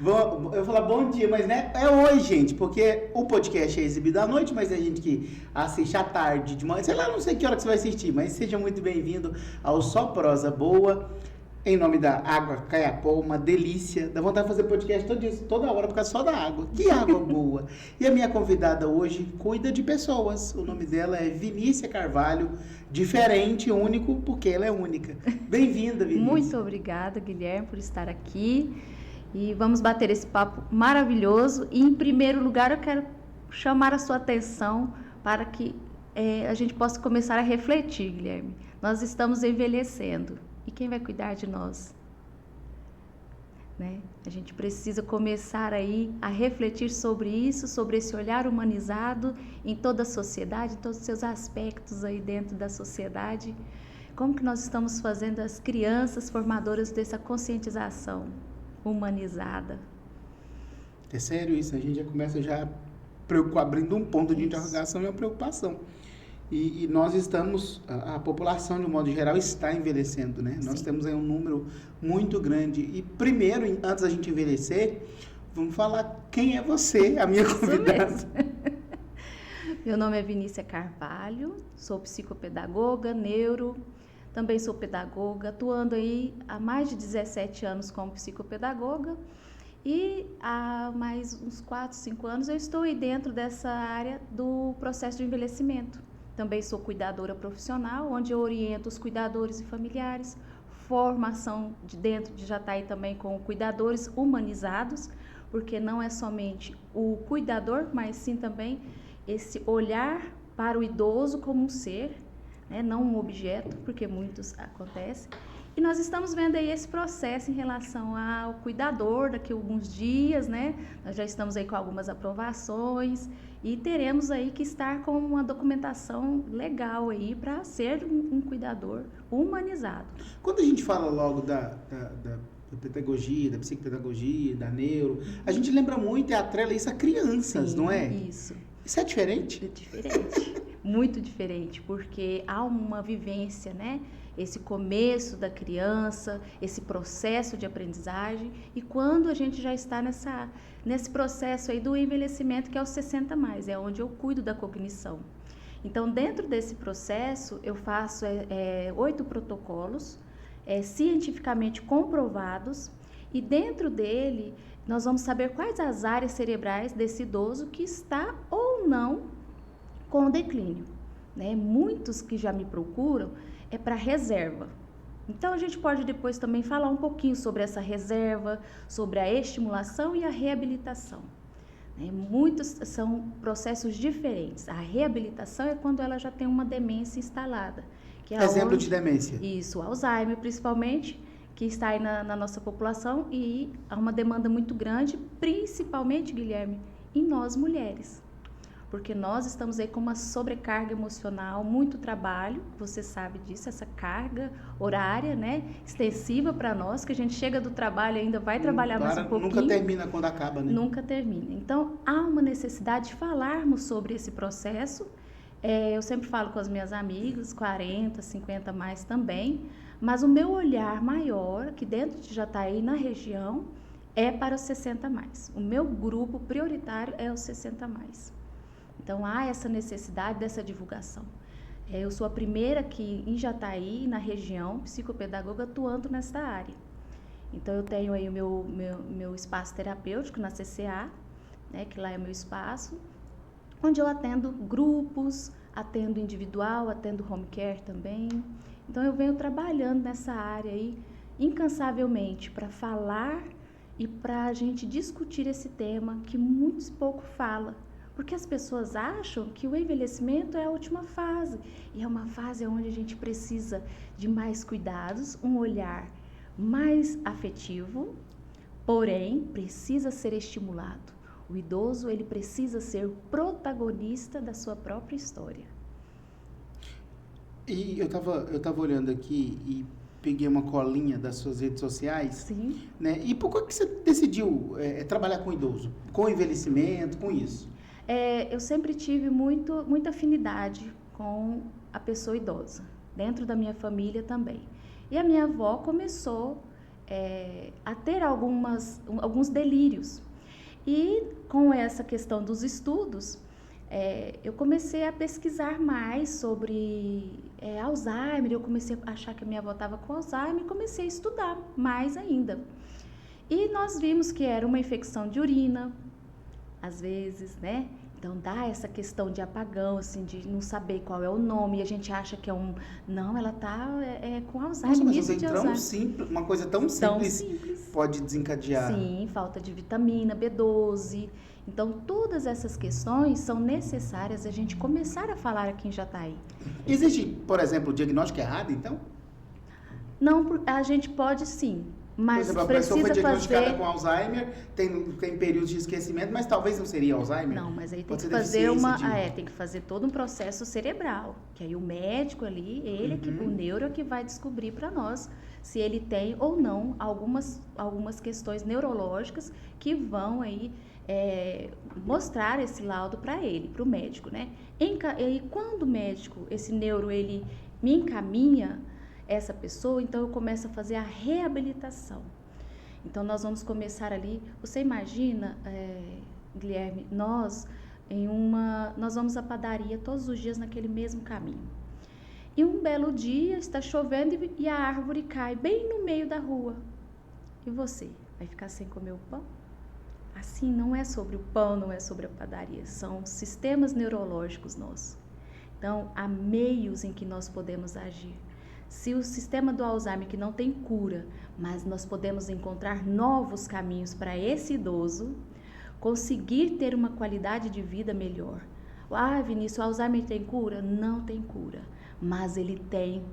Eu vou falar bom dia, mas né, é hoje, gente, porque o podcast é exibido à noite, mas tem gente que assiste à tarde, de manhã, sei lá, não sei que hora que você vai assistir, mas seja muito bem-vindo ao Só Prosa Boa, em nome da Água Caiapó, uma delícia, dá vontade de fazer podcast toda hora, por causa só da água, que água boa. E a minha convidada hoje cuida de pessoas, o nome dela é Vinícia Carvalho, diferente, único, porque ela é única. Bem-vinda, Vinícia. Muito obrigada, Guilherme, por estar aqui. E vamos bater esse papo maravilhoso. E, em primeiro lugar, eu quero chamar a sua atenção para que a gente possa começar a refletir, Guilherme. Nós estamos envelhecendo. E quem vai cuidar de nós? Né? A gente precisa começar aí a refletir sobre isso, sobre esse olhar humanizado em toda a sociedade, em todos os seus aspectos aí dentro da sociedade. Como que nós estamos fazendo as crianças formadoras dessa conscientização humanizada? É sério isso, a gente já começa abrindo um ponto de interrogação e uma preocupação. E nós estamos, a população de um modo geral está envelhecendo, né? Sim. Nós temos aí um número muito grande. E primeiro, antes da gente envelhecer, vamos falar quem é você, a minha convidada. Meu nome é Vinícia Carvalho, sou psicopedagoga, neuro, também sou pedagoga, atuando aí há mais de 17 anos como psicopedagoga. E há mais uns 4, 5 anos eu estou aí dentro dessa área do processo de envelhecimento. Também sou cuidadora profissional, onde eu oriento os cuidadores e familiares, formação de dentro de Jataí também com cuidadores humanizados, porque não é somente o cuidador, mas sim também esse olhar para o idoso como um ser, né, não um objeto, porque muitos acontecem. E nós estamos vendo aí esse processo em relação ao cuidador daqui a alguns dias, né? Nós já estamos aí com algumas aprovações e teremos aí que estar com uma documentação legal aí para ser um cuidador humanizado. Quando a gente fala logo da pedagogia, da psicopedagogia, da neuro, a gente lembra muito e atrela isso a crianças, sim, não é? Isso. Isso é diferente? É diferente, muito diferente, porque há uma vivência, né? Esse começo da criança, esse processo de aprendizagem, e quando a gente já está nesse processo aí do envelhecimento, que é os 60+, é onde eu cuido da cognição. Então, dentro desse processo, eu faço 8 protocolos cientificamente comprovados, e dentro dele nós vamos saber quais as áreas cerebrais desse idoso que está ou não com declínio, né? Muitos que já me procuram é para reserva. Então, a gente pode depois também falar um pouquinho sobre essa reserva, sobre a estimulação e a reabilitação. Né? Muitos são processos diferentes. A reabilitação é quando ela já tem uma demência instalada. Que é exemplo de demência? Isso, Alzheimer principalmente, que está aí na nossa população, e há uma demanda muito grande, principalmente, Guilherme, em nós mulheres. Porque nós estamos aí com uma sobrecarga emocional, muito trabalho, você sabe disso, essa carga horária, né, extensiva para nós, que a gente chega do trabalho e ainda vai trabalhar mais um pouquinho. Nunca termina quando acaba, né? Nunca termina. Então, há uma necessidade de falarmos sobre esse processo. Eu sempre falo com as minhas amigas, 40, 50+ também, mas o meu olhar maior, que dentro de Jataí, na região, é para os 60+. O meu grupo prioritário é os 60+. Então, há essa necessidade dessa divulgação. Eu sou a primeira aqui em Jataí, na região, psicopedagoga, atuando nessa área. Então, eu tenho aí o meu espaço terapêutico na CCA, né, que lá é o meu espaço, onde eu atendo grupos, atendo individual, atendo home care também. Então, eu venho trabalhando nessa área aí, incansavelmente, para falar e para a gente discutir esse tema que muitos pouco falam. Porque as pessoas acham que o envelhecimento é a última fase. E é uma fase onde a gente precisa de mais cuidados, um olhar mais afetivo, porém precisa ser estimulado. O idoso, ele precisa ser protagonista da sua própria história. E eu tava olhando aqui e peguei uma colinha das suas redes sociais. Sim. Né? E por que você decidiu trabalhar com idoso? Com envelhecimento, com isso? Eu sempre tive muita afinidade com a pessoa idosa, dentro da minha família também. E a minha avó começou a ter alguns delírios. E com essa questão dos estudos, eu comecei a pesquisar mais sobre Alzheimer. Eu comecei a achar que a minha avó estava com Alzheimer e comecei a estudar mais ainda. E nós vimos que era uma infecção de urina, às vezes, né? Então dá essa questão de apagão, assim, de não saber qual é o nome, e a gente acha que é não, ela tá com Alzheimer. Nossa, mas tão simples, uma coisa tão simples pode desencadear. Sim, falta de vitamina B12. Então todas essas questões são necessárias a gente começar a falar aqui em Jataí. Existe, por exemplo, o diagnóstico errado, então? Não, a gente pode sim. Mas por exemplo, a pessoa foi diagnosticada com Alzheimer, tem períodos de esquecimento, mas talvez não seria Alzheimer? Não, mas aí tem Pode que fazer tem que fazer todo um processo cerebral, que aí o médico ali, o neuro é que vai descobrir para nós se ele tem ou não algumas questões neurológicas que vão aí mostrar esse laudo para ele, para o médico, né? E quando o médico, esse neuro, ele me encaminha essa pessoa, então eu começo a fazer a reabilitação. Então nós vamos começar ali, você imagina, Guilherme, nós vamos à padaria todos os dias naquele mesmo caminho. E um belo dia está chovendo e a árvore cai bem no meio da rua. E você vai ficar sem comer o pão? Assim, não é sobre o pão, não é sobre a padaria, são sistemas neurológicos nossos. Então, há meios em que nós podemos agir. Se o sistema do Alzheimer, que não tem cura, mas nós podemos encontrar novos caminhos para esse idoso conseguir ter uma qualidade de vida melhor. Vinícius, o Alzheimer tem cura? Não tem cura, mas ele tem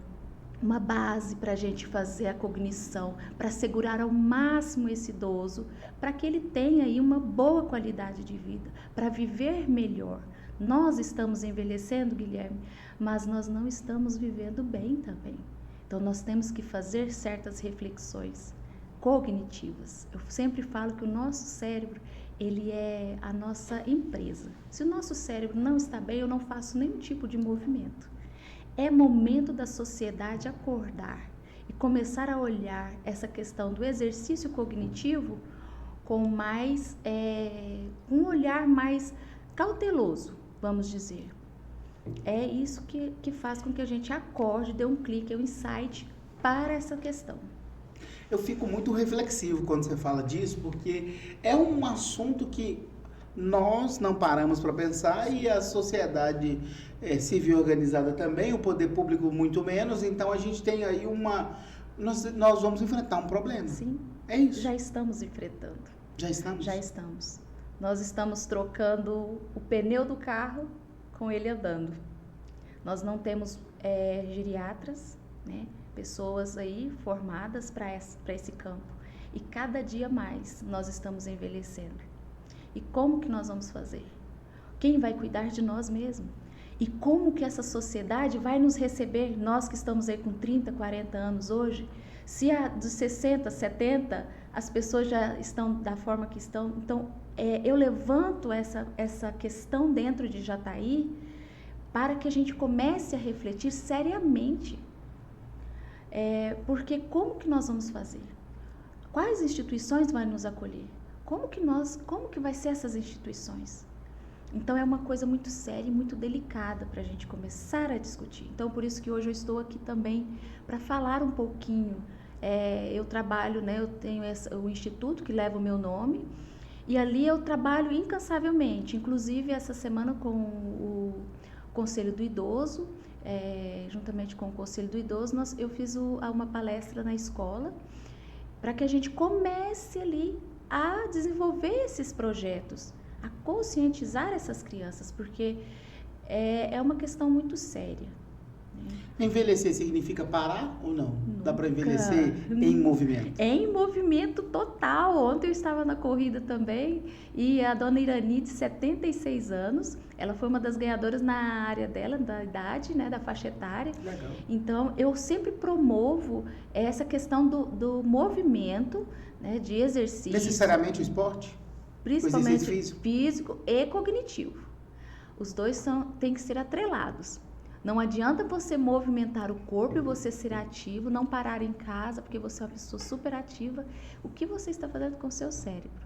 uma base para a gente fazer a cognição, para segurar ao máximo esse idoso, para que ele tenha aí uma boa qualidade de vida, para viver melhor. Nós estamos envelhecendo, Guilherme, mas nós não estamos vivendo bem também. Então, nós temos que fazer certas reflexões cognitivas. Eu sempre falo que o nosso cérebro, ele é a nossa empresa. Se o nosso cérebro não está bem, eu não faço nenhum tipo de movimento. É momento da sociedade acordar e começar a olhar essa questão do exercício cognitivo com um olhar mais cauteloso, vamos dizer. É isso que faz com que a gente acorde, dê um clique, um insight para essa questão. Eu fico muito reflexivo quando você fala disso, porque é um assunto que nós não paramos para pensar e a sociedade civil organizada também, o poder público muito menos, então a gente tem aí nós vamos enfrentar um problema. Sim. É isso. Já estamos enfrentando. Já estamos? Já estamos. Nós estamos trocando o pneu do carro com ele andando. Nós não temos geriatras, né? Pessoas aí formadas para esse campo. E cada dia mais nós estamos envelhecendo. E como que nós vamos fazer? Quem vai cuidar de nós mesmos? E como que essa sociedade vai nos receber, nós que estamos aí com 30, 40 anos hoje? Se dos 60, 70, as pessoas já estão da forma que estão. Então, eu levanto essa questão dentro de Jataí para que a gente comece a refletir seriamente. Porque como que nós vamos fazer? Quais instituições vão nos acolher? Como que vai ser essas instituições? Então, é uma coisa muito séria e muito delicada para a gente começar a discutir. Então, por isso que hoje eu estou aqui também para falar um pouquinho. Eu trabalho, né, eu tenho o instituto que leva o meu nome, e ali eu trabalho incansavelmente. Inclusive, essa semana com o Conselho do Idoso, juntamente com o Conselho do Idoso, eu fiz uma palestra na escola para que a gente comece ali a desenvolver esses projetos, a conscientizar essas crianças, porque é uma questão muito séria. Envelhecer significa parar ou não? Nunca. Dá para envelhecer em movimento? Em movimento total. Ontem eu estava na corrida também e a dona Irani, de 76 anos, ela foi uma das ganhadoras na área dela, da idade, né, da faixa etária. Legal. Então, eu sempre promovo essa questão do movimento, né, de exercício. Necessariamente o esporte? Principalmente físico e cognitivo. Os dois têm que ser atrelados. Não adianta você movimentar o corpo e você ser ativo, não parar em casa, porque você é uma pessoa super ativa. O que você está fazendo com o seu cérebro?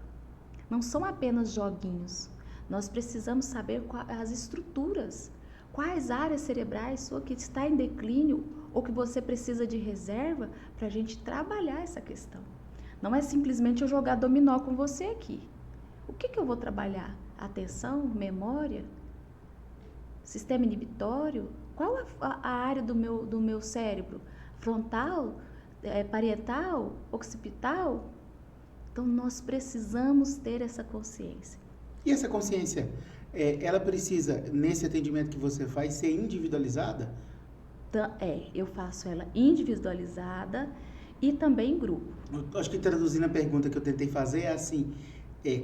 Não são apenas joguinhos. Nós precisamos saber as estruturas, quais áreas cerebrais sua que está em declínio ou que você precisa de reserva para a gente trabalhar essa questão. Não é simplesmente eu jogar dominó com você aqui. O que eu vou trabalhar? Atenção, memória, sistema inibitório? Qual a área do meu cérebro? Frontal, parietal, occipital? Então, nós precisamos ter essa consciência. E essa consciência, ela precisa, nesse atendimento que você faz, ser individualizada? Eu faço ela individualizada e também em grupo. Eu acho que traduzindo a pergunta que eu tentei fazer é assim,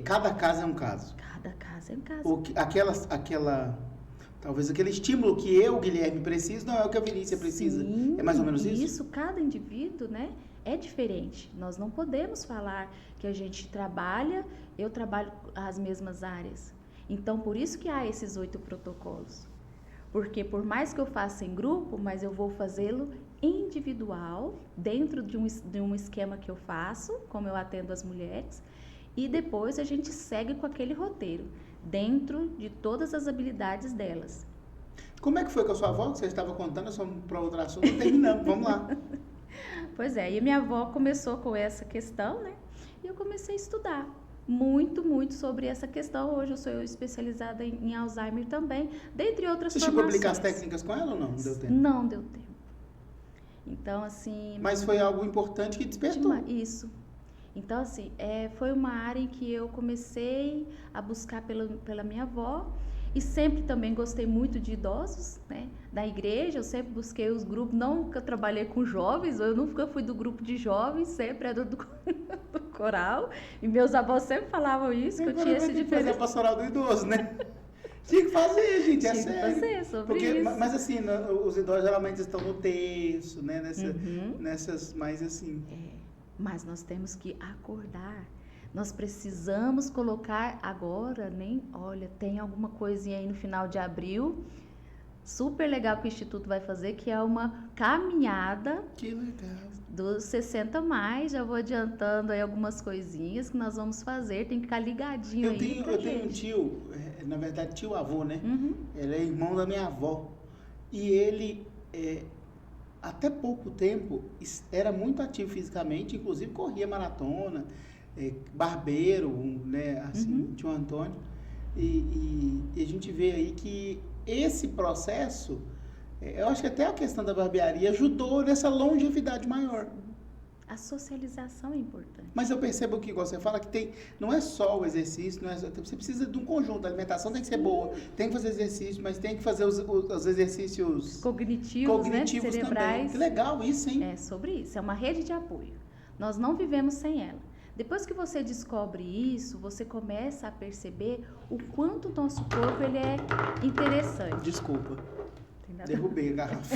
cada caso é um caso. Cada caso é um caso. Talvez aquele estímulo que eu, Guilherme, preciso, não é o que a Vinícius precisa. Sim, é mais ou menos isso? Isso, cada indivíduo, né, é diferente. Nós não podemos falar que a gente eu trabalho as mesmas áreas. Então, por isso que há esses 8 protocolos. Porque por mais que eu faça em grupo, mas eu vou fazê-lo individual, dentro de um esquema que eu faço, como eu atendo as mulheres, e depois a gente segue com aquele roteiro, dentro de todas as habilidades delas. Como é que foi com a sua avó, que você estava contando, para outro assunto, terminamos, vamos lá. Pois é, e minha avó começou com essa questão, né? E eu comecei a estudar muito, muito sobre essa questão. Hoje eu sou especializada em Alzheimer também, dentre outras formações. Você chegou a aplicar as técnicas com ela ou não? Não deu tempo? Não deu tempo. Então, assim... Mas foi algo importante que despertou. Isso. Então, assim, foi uma área em que eu comecei a buscar pela minha avó e sempre também gostei muito de idosos, né? Da igreja, eu sempre busquei os grupos, nunca trabalhei com jovens, eu nunca fui do grupo de jovens, sempre era do coral, e meus avós sempre falavam isso, que eu tinha esse diferencial. Fazer a pastoral do idoso, né? Tinha que fazer, gente, Tinha sério. que fazer sobre isso. Mas assim, os idosos geralmente estão no terço, né? Nessas mais assim... Mas nós temos que acordar. Nós precisamos colocar agora, olha, tem alguma coisinha aí no final de abril, super legal que o Instituto vai fazer, que é uma caminhada. Que legal. Dos 60 mais, já vou adiantando aí algumas coisinhas que nós vamos fazer, tem que ficar ligadinho eu tenho um tio, na verdade tio avô, né? Ele é irmão da minha avó. E ele... até pouco tempo, era muito ativo fisicamente, inclusive corria maratona, barbeiro, né, assim, tio Antônio. E a gente vê aí que esse processo, eu acho que até a questão da barbearia ajudou nessa longevidade maior. A socialização é importante. Mas eu percebo que, igual você fala, que não é só o exercício, você precisa de um conjunto, a alimentação tem que ser boa, tem que fazer exercício, mas tem que fazer os exercícios cognitivos, né, cerebrais. Também. Que legal isso, hein? É sobre isso, é uma rede de apoio. Nós não vivemos sem ela. Depois que você descobre isso, você começa a perceber o quanto o nosso corpo ele é interessante. Desculpa, derrubei a garrafa.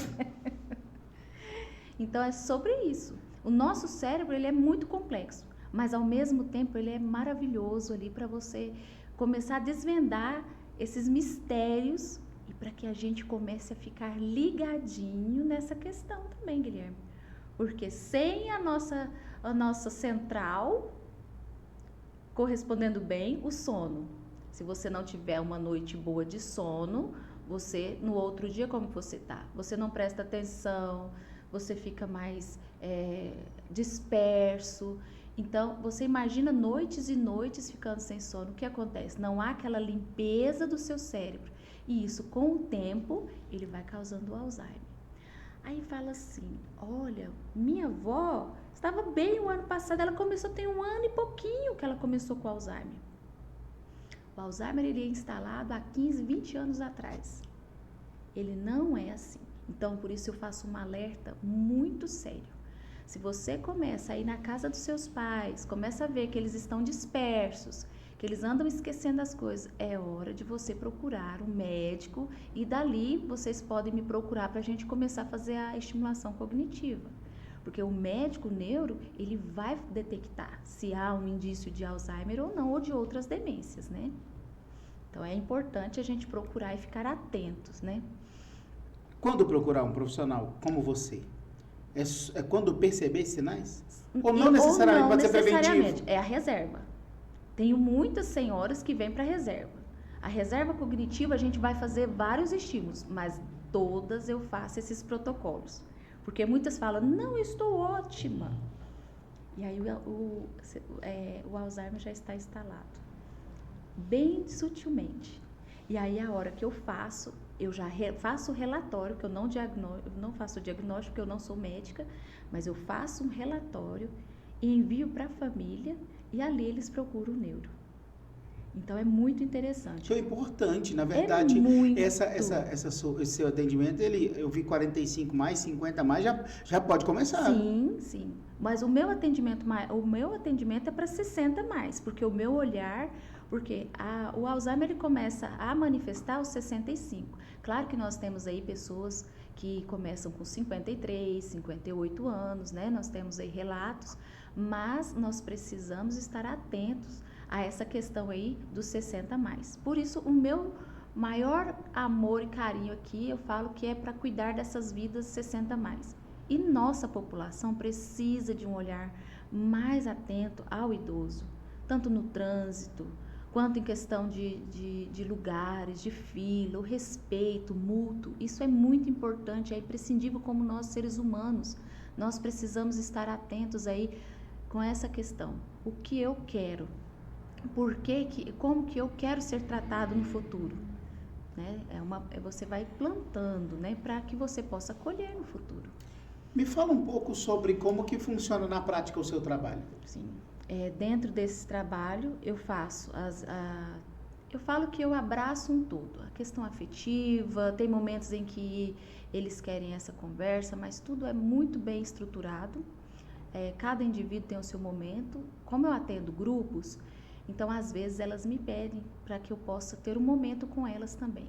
Então é sobre isso. O nosso cérebro ele é muito complexo, mas ao mesmo tempo ele é maravilhoso ali para você começar a desvendar esses mistérios e para que a gente comece a ficar ligadinho nessa questão também, Guilherme. Porque sem a nossa central correspondendo bem, o sono. Se você não tiver uma noite boa de sono, você no outro dia como você tá? Você não presta atenção, você fica mais disperso. Então, você imagina noites e noites ficando sem sono. O que acontece? Não há aquela limpeza do seu cérebro. E isso, com o tempo, ele vai causando o Alzheimer. Aí fala assim, olha, minha avó estava bem o ano passado, ela começou a ter 1 ano e pouquinho que ela começou com o Alzheimer. O Alzheimer, ele é instalado há 15, 20 anos atrás. Ele não é assim. Então, por isso eu faço um alerta muito sério. Se você começa a ir na casa dos seus pais, começa a ver que eles estão dispersos, que eles andam esquecendo as coisas, é hora de você procurar um médico e dali vocês podem me procurar para a gente começar a fazer a estimulação cognitiva. Porque o médico neuro, ele vai detectar se há um indício de Alzheimer ou não, ou de outras demências, né? Então, é importante a gente procurar e ficar atentos, né? Quando procurar um profissional como você? É quando perceber esses sinais? Ou não necessariamente, pode ser preventivo? É a reserva. Tenho muitas senhoras que vêm para reserva. A reserva cognitiva a gente vai fazer vários estímulos, mas todas eu faço esses protocolos. Porque muitas falam, não, eu estou ótima. E aí o Alzheimer já está instalado. Bem sutilmente. E aí a hora que eu faço, eu já faço o relatório, que eu não faço o diagnóstico, porque eu não sou médica, mas eu faço um relatório e envio para a família e ali eles procuram o neuro. Então é muito interessante. Isso é importante, na verdade, esse seu atendimento, eu vi 45 mais, 50 mais, já pode começar. Sim, sim. Mas o meu atendimento é para 60 mais, porque o meu olhar, porque o Alzheimer ele começa a manifestar aos 65. Claro que nós temos aí pessoas que começam com 53, 58 anos, né? Nós temos aí relatos, mas nós precisamos estar atentos a essa questão aí dos 60 mais. Por isso, o meu maior amor e carinho aqui, eu falo que é para cuidar dessas vidas 60 mais. E nossa população precisa de um olhar mais atento ao idoso, tanto no trânsito, quanto em questão de lugares, de fila, o respeito mútuo. Isso é muito importante, é imprescindível como nós seres humanos. Nós precisamos estar atentos aí com essa questão. O que eu quero? Como que eu quero ser tratado no futuro? Né? Você vai plantando, né, para que você possa colher no futuro. Me fala um pouco sobre como que funciona na prática o seu trabalho. Sim. Dentro desse trabalho, eu falo que eu abraço um todo. A questão afetiva, tem momentos em que eles querem essa conversa, mas tudo é muito bem estruturado. Cada indivíduo tem o seu momento. Como eu atendo grupos, então, às vezes, elas me pedem para que eu possa ter um momento com elas também.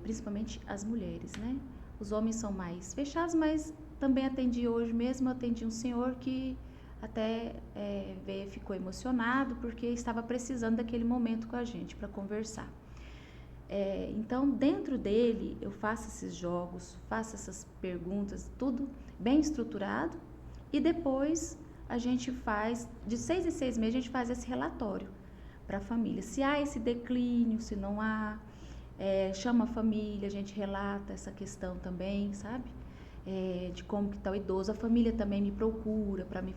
Principalmente as mulheres, né? Os homens são mais fechados, mas também atendi um senhor que até ficou emocionado porque estava precisando daquele momento com a gente para conversar. Então, dentro dele, eu faço esses jogos, faço essas perguntas, tudo bem estruturado, e depois a gente faz, de 6 em 6 meses, a gente faz esse relatório para a família. Se há esse declínio, se não há, chama a família, a gente relata essa questão também, sabe? De como que está o idoso. A família também me procura para me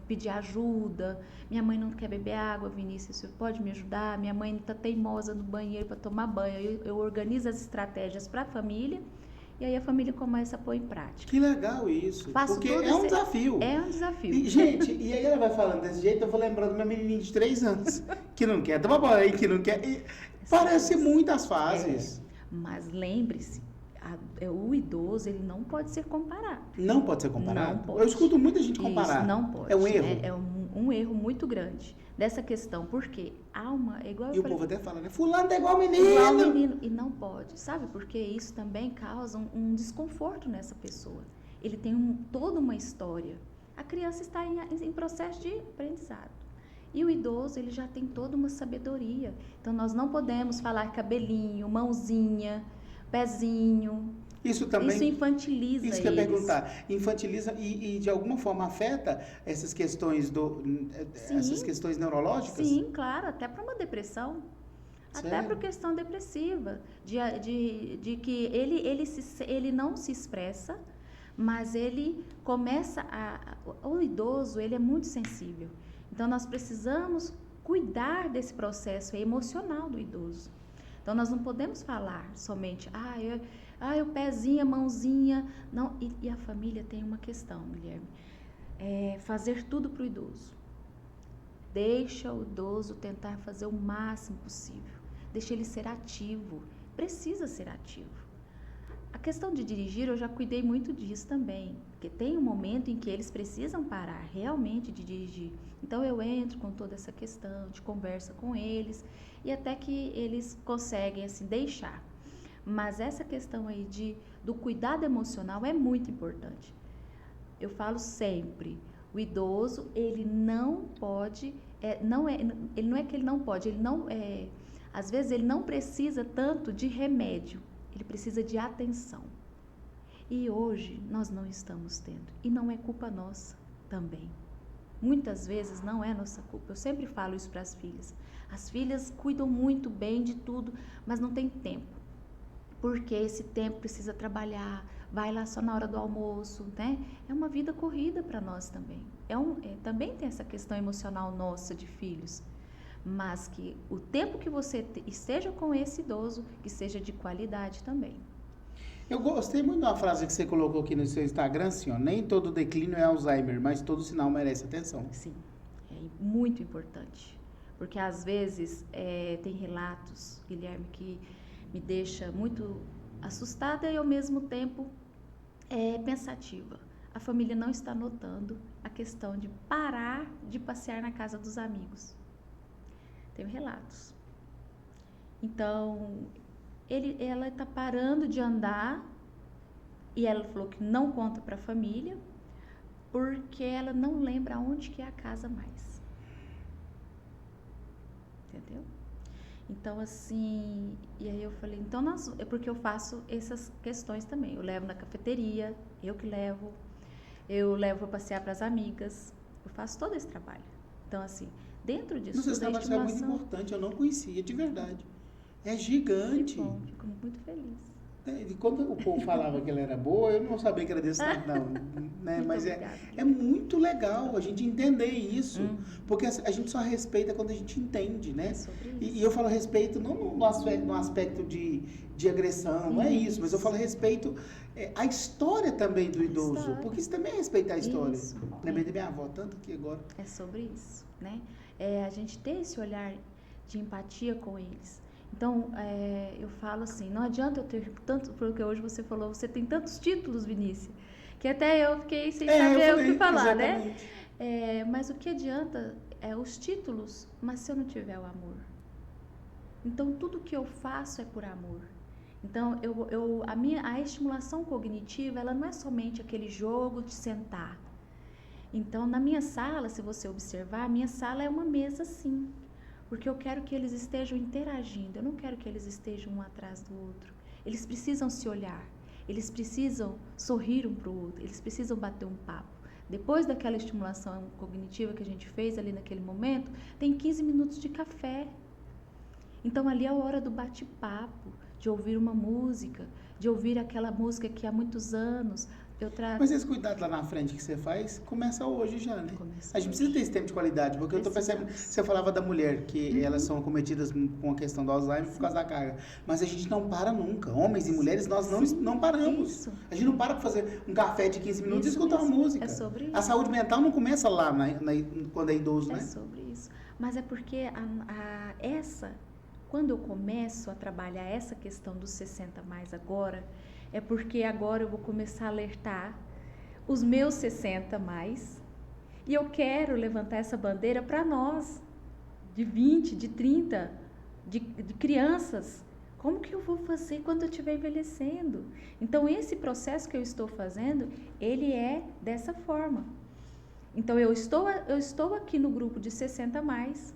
pedir ajuda. Minha mãe não quer beber água, Vinícius, você pode me ajudar? Minha mãe está teimosa no banheiro para tomar banho. Eu organizo as estratégias para a família. E aí a família começa a pôr em prática. Que legal isso. Porque é um desafio. É um desafio. E, gente, e aí ela vai falando desse jeito, eu vou lembrando do meu menininho de 3 anos, que não quer tomar banho, que não quer... Parece muitas fases. Mas lembre-se, o idoso, ele não pode ser comparado. Não pode ser comparado? Não pode. Eu escuto muita gente comparar. Isso, não pode. É um erro? É um erro muito grande dessa questão, porque alma é igual... E o povo até fala, né? Fulano é igual menino. Igual menino. E não pode, sabe? Porque isso também causa um desconforto nessa pessoa. Ele tem toda uma história. A criança está em processo de aprendizado. E o idoso, ele já tem toda uma sabedoria. Então, nós não podemos falar cabelinho, mãozinha, pezinho. Isso também... Isso infantiliza Isso que eu ia perguntar. Infantiliza e de alguma forma afeta essas questões essas questões neurológicas? Sim, claro. Até para uma depressão. Sério? Até para questão depressiva. De que ele não se expressa, mas ele começa o idoso, ele é muito sensível. Então, nós precisamos cuidar desse processo emocional do idoso. Então, nós não podemos falar somente, o pezinho, a mãozinha. Não, e a família tem uma questão, Guilherme. Fazer tudo para o idoso. Deixa o idoso tentar fazer o máximo possível. Deixa ele ser ativo. Precisa ser ativo. A questão de dirigir, eu já cuidei muito disso também. Porque tem um momento em que eles precisam parar realmente de dirigir. Então, eu entro com toda essa questão, de conversa com eles, e até que eles conseguem, assim, deixar. Mas essa questão aí do cuidado emocional é muito importante. Eu falo sempre, o idoso, ele não pode, ele não é que ele não pode, às vezes ele não precisa tanto de remédio, ele precisa de atenção. E hoje nós não estamos tendo. E não é culpa nossa também. Muitas vezes não é nossa culpa. Eu sempre falo isso para as filhas. As filhas cuidam muito bem de tudo, mas não tem tempo. Porque esse tempo precisa trabalhar, vai lá só na hora do almoço, né? É uma vida corrida para nós também. Também tem essa questão emocional nossa de filhos. Mas que o tempo que você esteja com esse idoso, que seja de qualidade também. Eu gostei muito da frase que você colocou aqui no seu Instagram, assim, ó, nem todo declínio é Alzheimer, mas todo sinal merece atenção. Sim, é muito importante. Porque às vezes tem relatos, Guilherme, que me deixa muito assustada e ao mesmo tempo pensativa. A família não está notando a questão de parar de passear na casa dos amigos. Tenho relatos. Então, ela está parando de andar e ela falou que não conta para a família porque ela não lembra onde que é a casa mais. Entendeu? Então, assim, e aí eu falei, então é porque eu faço essas questões também. Eu levo na cafeteria, eu levo para passear para as amigas, eu faço todo esse trabalho. Então, assim, dentro disso Nossa, esse tudo, trabalho é muito importante, eu não conhecia, de verdade. É gigante. Que bom, fico muito feliz. E quando o povo falava que ela era boa, eu não sabia que era desse tanto, não. Né? Mas é muito legal a gente entender isso. Porque a gente só respeita quando a gente entende, né? É sobre isso. E eu falo respeito não no aspecto de agressão, não é isso. Mas eu falo respeito à história também do idoso. Porque isso também é respeitar a história. Isso. Lembrei da minha avó, tanto que agora. É sobre isso, né? A gente ter esse olhar de empatia com eles. Então, eu falo assim, não adianta eu ter tanto, porque hoje você falou, você tem tantos títulos, Vinícius, que até eu fiquei sem saber o que falar, exatamente. Né? Mas o que adianta os títulos, mas se eu não tiver o amor? Então, tudo que eu faço é por amor. Então, a estimulação cognitiva, ela não é somente aquele jogo de sentar. Então, na minha sala, se você observar, a minha sala é uma mesa assim. Porque eu quero que eles estejam interagindo, eu não quero que eles estejam um atrás do outro. Eles precisam se olhar, eles precisam sorrir um para o outro, eles precisam bater um papo. Depois daquela estimulação cognitiva que a gente fez ali naquele momento, tem 15 minutos de café. Então ali é a hora do bate-papo, de ouvir uma música, de ouvir aquela música que há muitos anos eu trago. Mas esse cuidado lá na frente que você faz, começa hoje já, né? A gente precisa ter esse tempo de qualidade, porque eu tô percebendo, você falava da mulher, que elas são acometidas com a questão do Alzheimer por causa da carga, mas a gente não para nunca, homens e mulheres, nós não paramos. Isso. A gente não para fazer um café de 15 minutos e escutar uma música. É sobre isso. A saúde mental não começa lá quando é idoso, né? É sobre isso. Mas é porque quando eu começo a trabalhar essa questão dos 60 mais agora, é porque agora eu vou começar a alertar os meus 60 mais e eu quero levantar essa bandeira para nós, de 20, de 30, de crianças. Como que eu vou fazer quando eu estiver envelhecendo? Então, esse processo que eu estou fazendo, ele é dessa forma. Então, eu estou aqui no grupo de 60 mais,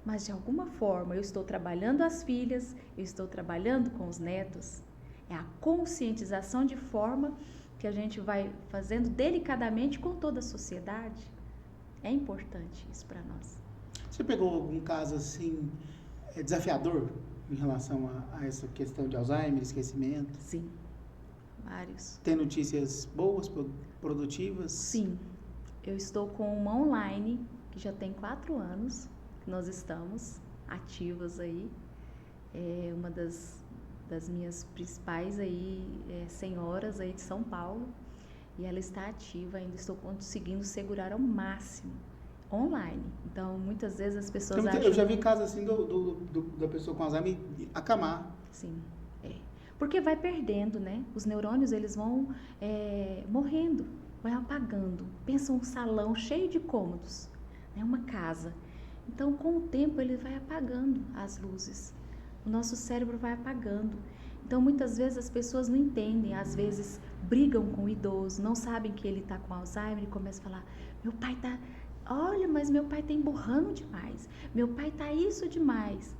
mas de alguma forma eu estou trabalhando as filhas, eu estou trabalhando com os netos. É a conscientização de forma que a gente vai fazendo delicadamente com toda a sociedade. É importante isso para nós. Você pegou algum caso assim desafiador em relação a essa questão de Alzheimer, esquecimento? Sim, vários. Tem notícias boas, produtivas? Sim, eu estou com uma online que já tem 4 anos que nós estamos ativas aí. É uma das minhas principais aí, senhoras aí de São Paulo, e ela está ativa, ainda estou conseguindo segurar ao máximo, online. Então, muitas vezes as pessoas acham... Eu já vi casos assim da pessoa com Alzheimer acamar. Sim, porque vai perdendo, né? Os neurônios, eles vão morrendo, vai apagando. Pensa um salão cheio de cômodos, né? Uma casa. Então, com o tempo, ele vai apagando as luzes. O nosso cérebro vai apagando. Então, muitas vezes as pessoas não entendem, às vezes brigam com o idoso, não sabem que ele está com Alzheimer e começam a falar, olha, mas meu pai está emburrando demais, meu pai está isso demais.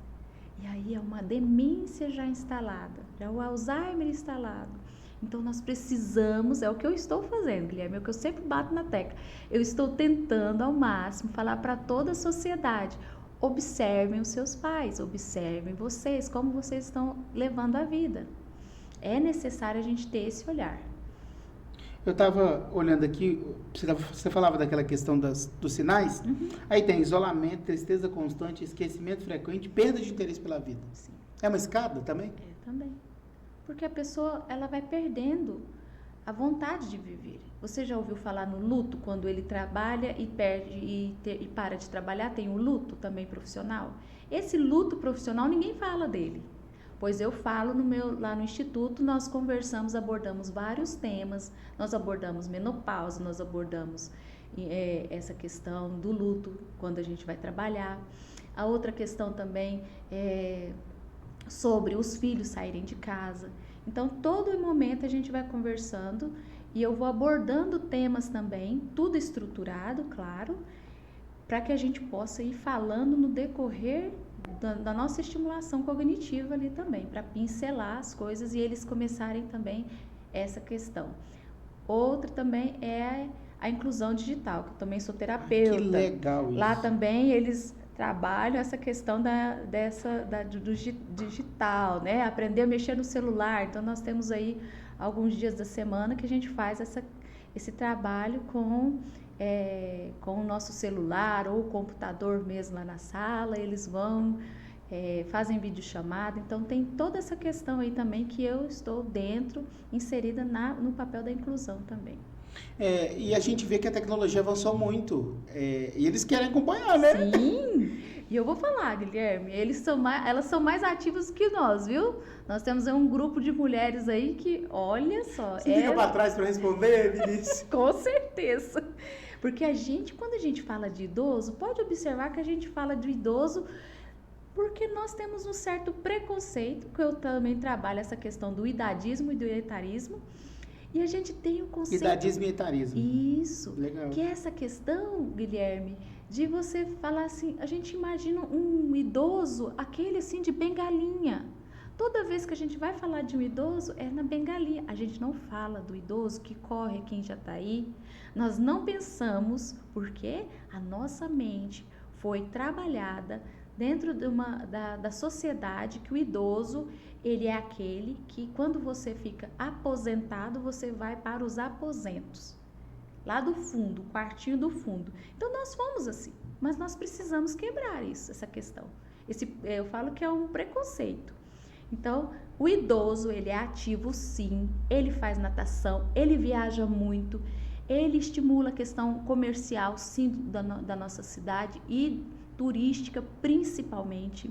E aí é uma demência já instalada, já o Alzheimer instalado. Então, nós precisamos, é o que eu estou fazendo, Guilherme, é o que eu sempre bato na tecla. Eu estou tentando ao máximo falar para toda a sociedade: observem os seus pais, observem vocês, como vocês estão levando a vida. É necessário a gente ter esse olhar. Eu estava olhando aqui, você falava daquela questão dos sinais, aí tem isolamento, tristeza constante, esquecimento frequente, perda de interesse pela vida. Sim. É uma escada também? É, também. Porque a pessoa, ela vai perdendo a vontade de viver. Você já ouviu falar no luto, quando ele trabalha e perde e para de trabalhar? Tem o luto também profissional. Esse luto profissional ninguém fala dele. Pois eu falo lá no Instituto, nós conversamos, abordamos vários temas, nós abordamos menopausa, nós abordamos essa questão do luto quando a gente vai trabalhar. A outra questão também é sobre os filhos saírem de casa. Então, todo momento a gente vai conversando e eu vou abordando temas também, tudo estruturado, claro, para que a gente possa ir falando no decorrer da nossa estimulação cognitiva ali também, para pincelar as coisas e eles começarem também essa questão. Outra também é a inclusão digital, que eu também sou terapeuta. Que legal isso. Lá também eles trabalham essa questão do digital, né? Aprender a mexer no celular. Então, nós temos aí alguns dias da semana que a gente faz esse trabalho com o nosso celular ou computador mesmo lá na sala. Eles vão, fazem videochamada. Então, tem toda essa questão aí também que eu estou dentro, inserida no papel da inclusão também. E a gente vê que a tecnologia avançou muito. E eles querem acompanhar, né? Sim! E eu vou falar, Guilherme, elas são mais ativas que nós, viu? Nós temos um grupo de mulheres aí que, olha só... Você fica para trás para responder, Vinícius? Com certeza! Porque quando a gente fala de idoso, pode observar que a gente fala de idoso porque nós temos um certo preconceito, que eu também trabalho essa questão do idadismo e do etarismo. E a gente tem o conceito... Idadismo e etarismo. Isso. Legal. Que é essa questão, Guilherme, de você falar assim, a gente imagina um idoso, aquele assim de bengalinha. Toda vez que a gente vai falar de um idoso, é na bengalinha. A gente não fala do idoso que corre aqui em Jataí. Nós não pensamos, porque a nossa mente foi trabalhada dentro da sociedade, que o idoso, ele é aquele que, quando você fica aposentado, você vai para os aposentos. Lá do fundo, quartinho do fundo. Então, nós fomos assim, mas nós precisamos quebrar isso, essa questão. Eu falo que é um preconceito. Então, o idoso, ele é ativo sim, ele faz natação, ele viaja muito, ele estimula a questão comercial sim da nossa cidade e turística principalmente.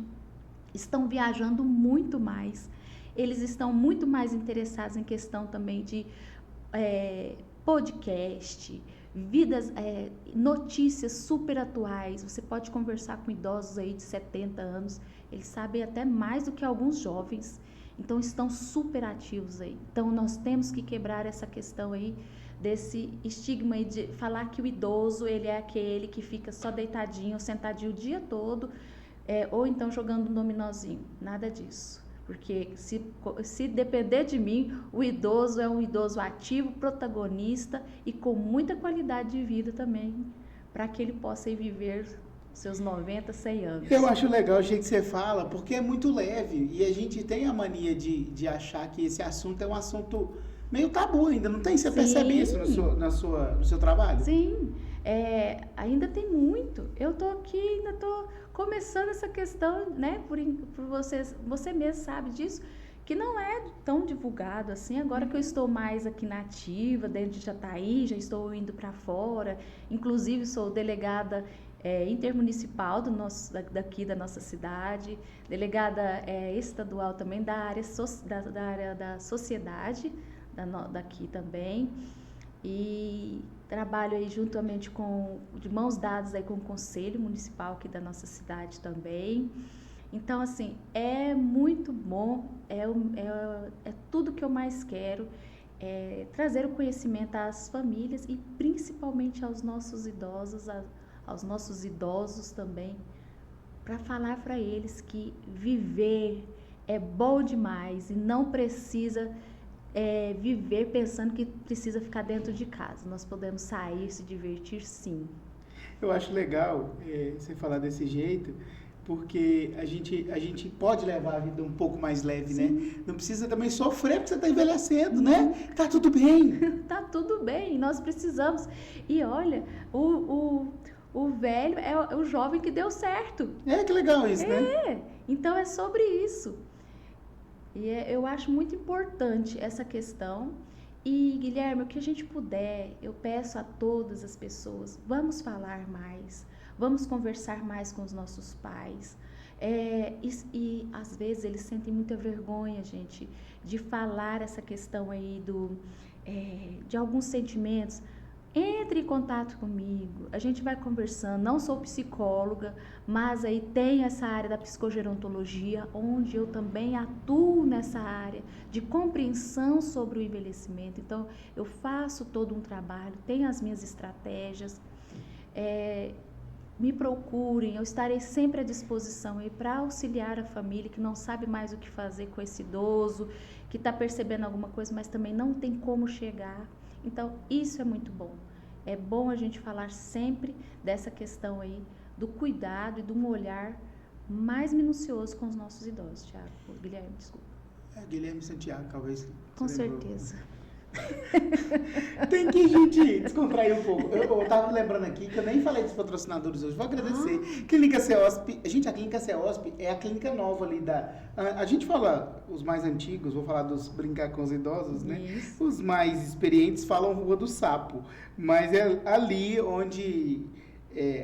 Estão viajando muito mais, eles estão muito mais interessados em questão também de podcast, notícias super atuais. Você pode conversar com idosos aí de 70 anos, eles sabem até mais do que alguns jovens, então estão super ativos aí. Então nós temos que quebrar essa questão aí, desse estigma aí de falar que o idoso, ele é aquele que fica só deitadinho, sentadinho o dia todo, ou então jogando um dominozinho. Nada disso. Porque se depender de mim, o idoso é um idoso ativo, protagonista e com muita qualidade de vida também, para que ele possa ir viver seus 90, 100 anos. Eu acho legal o jeito que você fala, porque é muito leve. E a gente tem a mania de achar que esse assunto é um assunto meio tabu ainda, não tem? Você Sim. percebe isso no seu trabalho? Sim, ainda tem muito. Eu tô aqui, ainda tô começando essa questão, né, por você mesmo sabe disso, que não é tão divulgado assim. Agora que eu estou mais aqui na ativa, dentro de Jataí, já estou indo para fora, inclusive sou delegada intermunicipal daqui da nossa cidade, delegada estadual também da área da sociedade, daqui também, e trabalho aí juntamente de mãos dadas aí com o Conselho Municipal aqui da nossa cidade também. Então, assim, é muito bom, é tudo que eu mais quero, trazer o conhecimento às famílias e principalmente aos nossos idosos também, para falar para eles que viver é bom demais e não precisa viver pensando que precisa ficar dentro de casa. Nós podemos sair, se divertir, sim. Eu acho legal você falar desse jeito, porque a gente pode levar a vida um pouco mais leve, Sim. né? Não precisa também sofrer porque você está envelhecendo, né? Tá tudo bem. Tá tudo bem, nós precisamos. E olha, o velho é o jovem que deu certo. Que legal isso, né? Então é sobre isso. E eu acho muito importante essa questão. E, Guilherme, o que a gente puder, eu peço a todas as pessoas, vamos falar mais, vamos conversar mais com os nossos pais. E às vezes eles sentem muita vergonha, gente, de falar essa questão aí de alguns sentimentos. Entre em contato comigo, a gente vai conversando. Não sou psicóloga, mas aí tem essa área da psicogerontologia, onde eu também atuo nessa área de compreensão sobre o envelhecimento. Então, eu faço todo um trabalho, tenho as minhas estratégias. Me procurem, eu estarei sempre à disposição aí para auxiliar a família que não sabe mais o que fazer com esse idoso, que está percebendo alguma coisa, mas também não tem como chegar. Então, isso é muito bom. É bom a gente falar sempre dessa questão aí, do cuidado e de um olhar mais minucioso com os nossos idosos, Thiago. Guilherme, desculpa. Guilherme Santiago, talvez. Com certeza. Tem que a gente descontrair um pouco. Eu tava lembrando aqui que eu nem falei dos patrocinadores hoje. Vou agradecer. Clínica CEOSP. Gente, a Clínica CEOSP é a clínica nova ali da... A gente fala os mais antigos, vou falar dos brincar com os idosos, né? Isso. Os mais experientes falam Rua do Sapo. Mas é ali onde...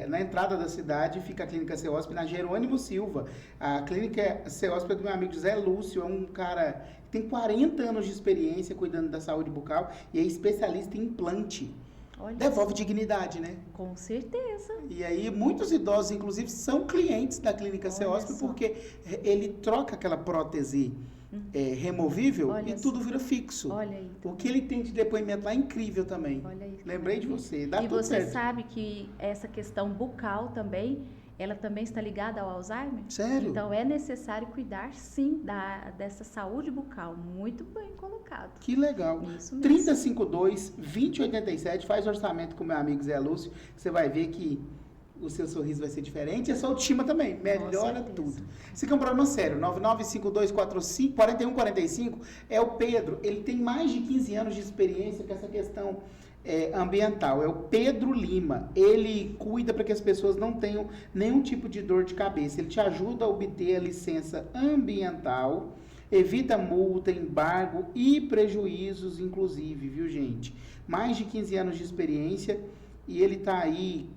na entrada da cidade fica a Clínica CEOSP, na Jerônimo Silva. A Clínica CEOSP é do meu amigo José Lúcio, é um cara que tem 40 anos de experiência cuidando da saúde bucal e é especialista em implante. Olha, devolve dignidade, né? Com certeza. E aí muitos idosos, inclusive, são clientes da Clínica CEOSP porque ele troca aquela prótese removível e tudo vira fixo. Olha aí. O que ele tem de depoimento lá é incrível também. Olha aí. Lembrei de você. Dá e tudo você certo. sabe que essa questão bucal também, ela também está ligada ao Alzheimer? Sério? Então é necessário cuidar sim dessa saúde bucal. Muito bem colocado. Que legal. Isso mesmo. 3052-2087, faz orçamento com meu amigo Zé Lúcio, você vai ver que o seu sorriso vai ser diferente e a sua autoestima também. Melhora tudo. Esse aqui é um problema sério. 995245-4145 é o Pedro. Ele tem mais de 15 anos de experiência com essa questão ambiental. É o Pedro Lima. Ele cuida para que as pessoas não tenham nenhum tipo de dor de cabeça. Ele te ajuda a obter a licença ambiental, evita multa, embargo e prejuízos, inclusive, viu, gente? Mais de 15 anos de experiência e ele está aí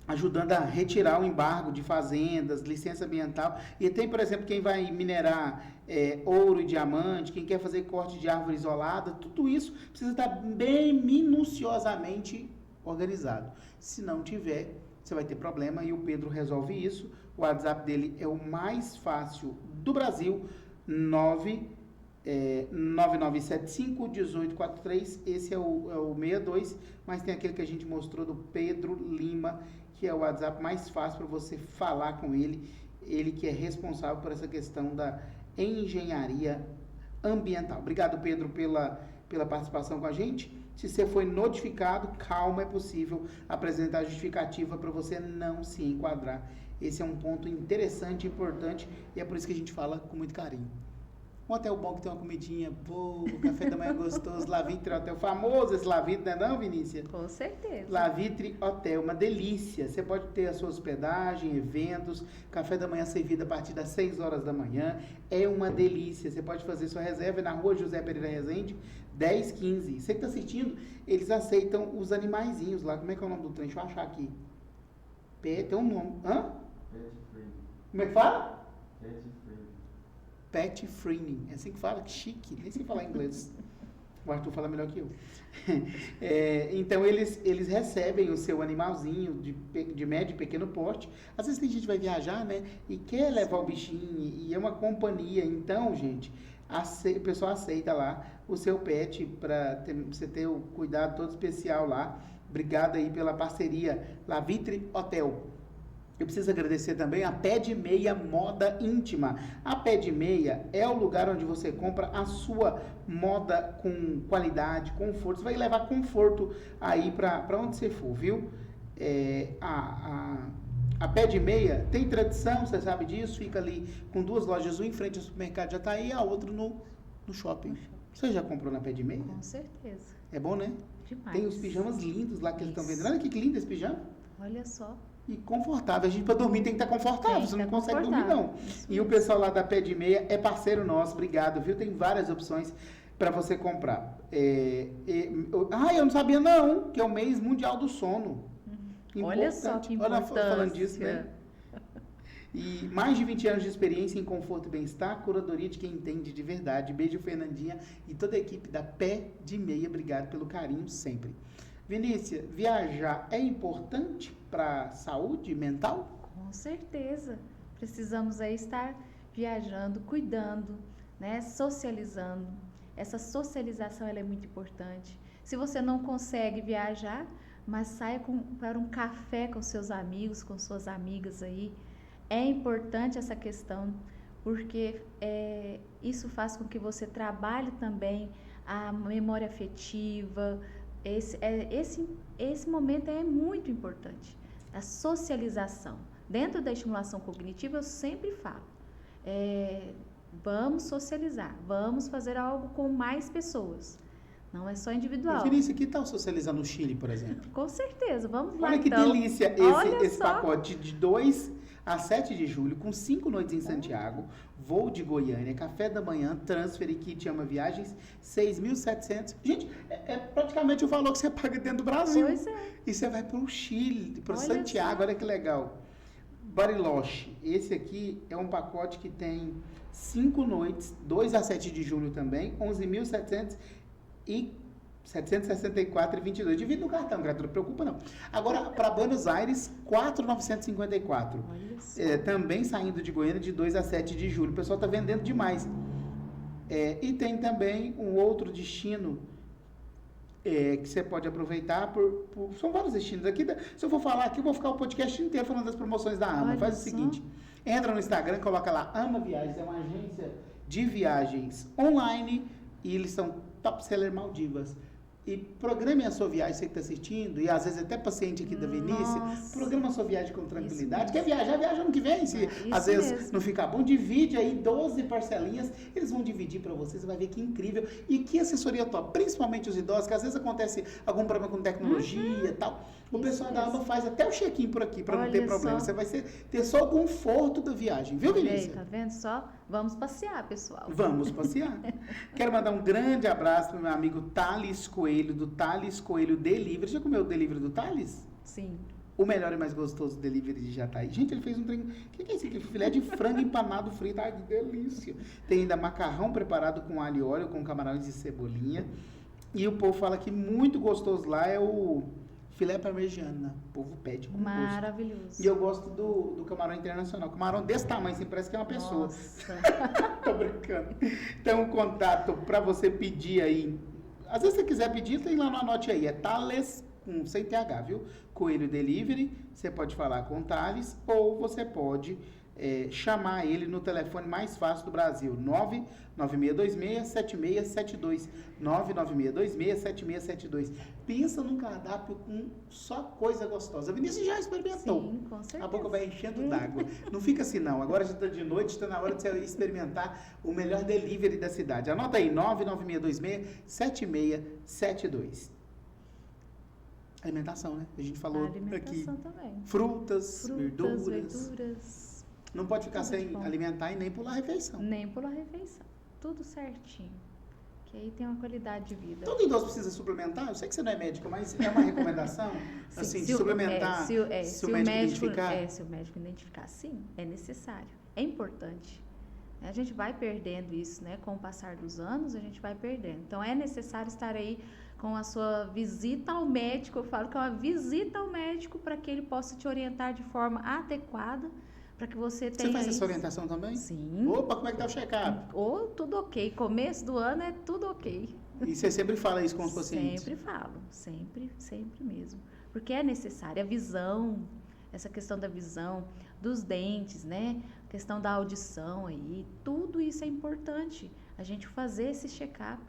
ajudando a retirar o embargo de fazendas, licença ambiental. E tem, por exemplo, quem vai minerar ouro e diamante, quem quer fazer corte de árvore isolada, tudo isso precisa estar bem minuciosamente organizado. Se não tiver, você vai ter problema e o Pedro resolve isso. O WhatsApp dele é o mais fácil do Brasil, 9975-1843, esse é o 62, mas tem aquele que a gente mostrou do Pedro Lima, que é o WhatsApp mais fácil para você falar com ele, ele que é responsável por essa questão da engenharia ambiental. Obrigado, Pedro, pela participação com a gente. Se você foi notificado, calma, é possível apresentar a justificativa para você não se enquadrar. Esse é um ponto interessante, importante, e é por isso que a gente fala com muito carinho. Um hotel bom que tem uma comidinha boa, café da manhã gostoso, Lavitre Hotel, famoso esse Lavitre, não é não, Vinícia? Com certeza. Lavitre Hotel, uma delícia. Você pode ter a sua hospedagem, eventos, café da manhã servido a partir das 6 horas da manhã, é uma delícia. Você pode fazer sua reserva na rua José Pereira Rezende, 1015. Você que está assistindo, eles aceitam os animaizinhos lá. Como é que é o nome do trem? Deixa eu achar aqui. Tem um nome. Hã? Como é que fala? Pet Friendly. É assim que fala? Que chique. Nem sei falar inglês. O Arthur fala melhor que eu. Então, eles recebem o seu animalzinho de médio e pequeno porte. Às vezes tem gente que vai viajar, né? E quer levar o bichinho. E é uma companhia. Então, gente, o pessoal aceita lá o seu pet para você ter o cuidado todo especial lá. Obrigado aí pela parceria Lavitre Hotel. Eu preciso agradecer também a Pé de Meia Moda Íntima. A Pé de Meia é o lugar onde você compra a sua moda com qualidade, conforto. Você vai levar conforto aí para onde você for, viu? A Pé de Meia tem tradição, você sabe disso, fica ali com 2 lojas, uma em frente ao supermercado Jataí e a outra no shopping. Você já comprou na Pé de Meia? Com certeza. É bom, né? Demais. Tem os pijamas lindos lá que eles estão vendendo. Olha que lindo esse pijama. Olha só. E confortável. A gente para dormir tem que estar confortável, você não consegue dormir não. E o pessoal lá da Pé de Meia é parceiro nosso, obrigado, viu? Tem várias opções para você comprar. Eu não sabia não, que é o mês mundial do sono. Olha só que importante. Olha, falando disso, né? E mais de 20 anos de experiência em conforto e bem-estar, curadoria de quem entende de verdade. Beijo, Fernandinha e toda a equipe da Pé de Meia. Obrigado pelo carinho sempre. Vinícius, viajar é importante para a saúde mental? Com certeza. Precisamos aí estar viajando, cuidando, né? Socializando. Essa socialização ela é muito importante. Se você não consegue viajar, mas saia para um café com seus amigos, com suas amigas aí. É importante essa questão, porque isso faz com que você trabalhe também a memória afetiva. Esse momento é muito importante. A socialização. Dentro da estimulação cognitiva, eu sempre falo, vamos socializar, vamos fazer algo com mais pessoas. Não é só individual. Vinícius, que tal socializar no Chile, por exemplo? Com certeza, vamos lá. Olha que então. delícia esse pacote de 2 a 7 de julho, com 5 noites em Santiago, voo de Goiânia, café da manhã, transfer e kit ama viagens, 6.700. Gente, é praticamente o valor que você paga dentro do Brasil. Pois é. E você vai para o Chile, para Olha Santiago, só. olha que legal. Bariloche, esse aqui é um pacote que tem 5 noites, 2 a 7 de julho também, 11.700 e 764,22. Divide no cartão, criatura, não preocupa não. Agora, para Buenos Aires, 4.954. Olha só. Também saindo de Goiânia de 2 a 7 de julho. O pessoal está vendendo demais. E tem também um outro destino que você pode aproveitar. São vários destinos. Aqui, se eu for falar aqui, eu vou ficar o podcast inteiro falando das promoções da AMA. Olha Faz o só. seguinte, entra no Instagram, coloca lá AMA Viagens, é uma agência de viagens online e eles são top seller Maldivas. E programe a sua viagem, você que está assistindo, e às vezes até paciente aqui da Vinícius, Nossa. programa a sua viagem com tranquilidade. Isso Quer viajar, viaja ano que vem. Se às vezes mesmo. não ficar bom, divide aí 12 parcelinhas, eles vão dividir para você, você vai ver que incrível. E que assessoria top, principalmente os idosos, que às vezes acontece algum problema com tecnologia e tal. O Isso pessoal da mesmo. AMA faz até o check-in por aqui, para não Olha ter problema. só. Você vai ter só o conforto da viagem, viu, Olha aí, Vinícius? tá vendo só? Vamos passear, pessoal. Vamos passear. Quero mandar um grande abraço para o meu amigo Thales Coelho, do Thales Coelho Delivery. Já comeu o delivery do Thales? Sim. O melhor e mais gostoso delivery de Jataí. Gente, ele fez um trem. O que é isso aqui? Filé de frango empanado frito. Ai, que delícia. Tem ainda macarrão preparado com alho e óleo, com camarões e cebolinha. E o povo fala que muito gostoso lá é o filé parmegiana. O povo pede com gosto. Maravilhoso. E eu gosto do camarão internacional. Camarão desse tamanho, assim, parece que é uma pessoa. Nossa. Tô brincando. Então, o contato para você pedir aí. Às vezes, se você quiser pedir, tem lá no Anote aí. É Thales, sem TH, viu? Coelho Delivery. Você pode falar com o Thales ou você pode chamar ele no telefone mais fácil do Brasil. 99626-7672. 99626-7672. Pensa num cardápio com só coisa gostosa. A Vinícius já experimentou. Sim, com certeza. A boca vai enchendo d'água. Não fica assim, não. Agora já está de noite, está na hora de você experimentar o melhor delivery da cidade. Anota aí, 99626-7672. Alimentação, né? A gente falou aqui. Também. Frutas, verduras. Verduras. Não pode ficar Tudo sem de bom. alimentar e nem pular a refeição. Nem pela refeição. Tudo certinho. Que aí tem uma qualidade de vida. Todo idoso precisa suplementar? Eu sei que você não é médica, mas é uma recomendação, Sim, assim, de suplementar, se o médico identificar? Se o médico identificar, sim, é necessário. É importante. A gente vai perdendo isso, né? Com o passar dos anos, a gente vai perdendo. Então, é necessário estar aí com a sua visita ao médico. Eu falo que é uma visita ao médico para que ele possa te orientar de forma adequada, para que você tenha... Você faz essa orientação também? Sim. Opa, como é que tá o check-up? Tudo ok. Começo do ano é tudo ok. E você sempre fala isso com os pacientes? Sempre falo. Sempre mesmo. Porque é necessário. A visão, essa questão da visão, dos dentes, né? Questão da audição aí, tudo isso é importante. A gente fazer esse check-up,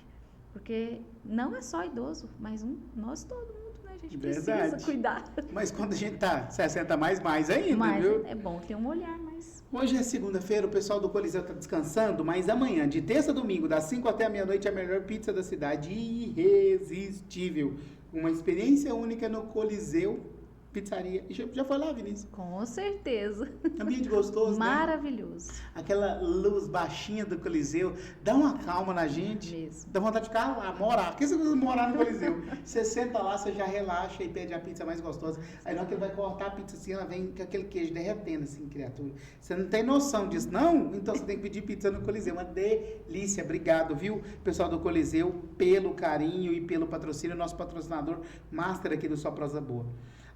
porque não é só idoso, mas nós todo mundo, né? A gente precisa cuidar. Mas quando a gente tá 60 mais ainda, mas viu? É bom ter um olhar mais... Hoje é segunda-feira, o pessoal do Coliseu tá descansando, mas amanhã, de terça a domingo, das 5 até a meia-noite, é a melhor pizza da cidade, irresistível. Uma experiência única no Coliseu Pizzaria. Já foi lá, Vinícius? Com certeza. Ambiente gostoso, maravilhoso. Né? Aquela luz baixinha do Coliseu dá uma calma na gente. Mesmo. Dá vontade de ficar lá, morar. Por que você precisa morar no Coliseu? Você senta lá, você já relaxa e pede a pizza mais gostosa. Aí na hora que ele vai cortar a pizza assim, ela vem com aquele queijo derretendo assim, criatura. Você não tem noção disso, não? Então você tem que pedir pizza no Coliseu. Uma delícia. Obrigado, viu, pessoal do Coliseu, pelo carinho e pelo patrocínio. Nosso patrocinador master aqui do Só Prosa Boa.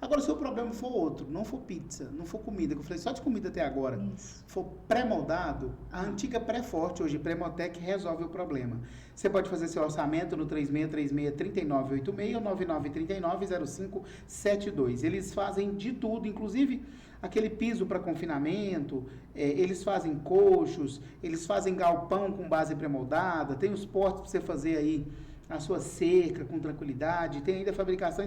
Agora, se o problema for outro, não for pizza, não for comida, que eu falei só de comida até agora, for pré-moldado, a antiga Pré-Forte, hoje Pré-Motec, resolve o problema. Você pode fazer seu orçamento no 3636-3986 ou 9939-0572. Eles fazem de tudo, inclusive aquele piso para confinamento, eles fazem coxos, eles fazem galpão com base pré-moldada, tem os portos para você fazer aí a sua cerca com tranquilidade, tem ainda a fabricação,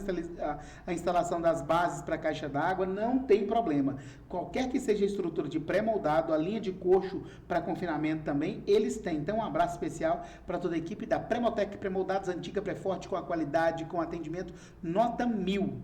a instalação das bases para a caixa d'água, não tem problema. Qualquer que seja a estrutura de pré-moldado, a linha de coxo para confinamento também, eles têm. Então, um abraço especial para toda a equipe da Pré-Motec Pré-Moldados, antiga Pré-Forte, com a qualidade, com atendimento nota 1000.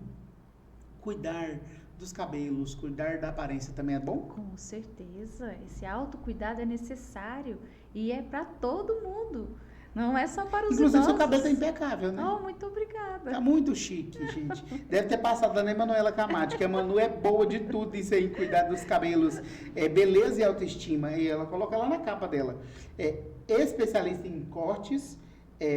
Cuidar dos cabelos, cuidar da aparência também é bom? Com certeza. Esse autocuidado é necessário e é para todo mundo. Não é só para os Inclusive, idosos. seu cabelo tá impecável, né? Oh, muito obrigada. Tá muito chique, gente. Deve ter passado da Emanuela Camati, que a Manu é boa de tudo isso aí, cuidar dos cabelos. Beleza e autoestima. E ela coloca lá na capa dela. Especialista em cortes,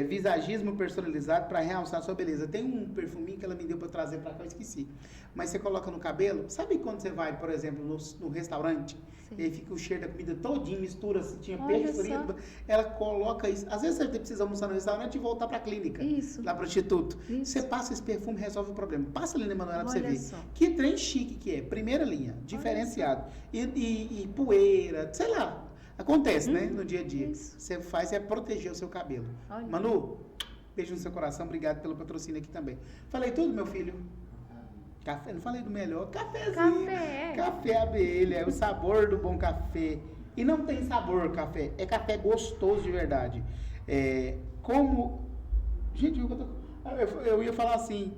visagismo personalizado para realçar sua beleza. Tem um perfuminho que ela me deu para trazer para cá, eu esqueci. Mas você coloca no cabelo. Sabe quando você vai, por exemplo, no restaurante? Sim. E aí fica o cheiro da comida todinho, mistura, se tinha peixe frito. Ela coloca isso. Às vezes você precisa almoçar no restaurante e voltar para a clínica. Isso. Lá pro instituto. Isso. Você passa esse perfume, resolve o problema. Passa ali na Emanuela pra você ver. Só. Que trem chique que é. Primeira linha, diferenciado. E poeira, sei lá. Acontece, né? No dia a dia. Isso. Você faz proteger o seu cabelo. Olha. Manu, beijo no seu coração. Obrigado pelo patrocínio aqui também. Falei tudo, meu filho? Café, não falei do melhor. Cafézinho. Café abelha, é o sabor do bom café. E não tem sabor café, é café gostoso de verdade. Gente, eu ia falar assim,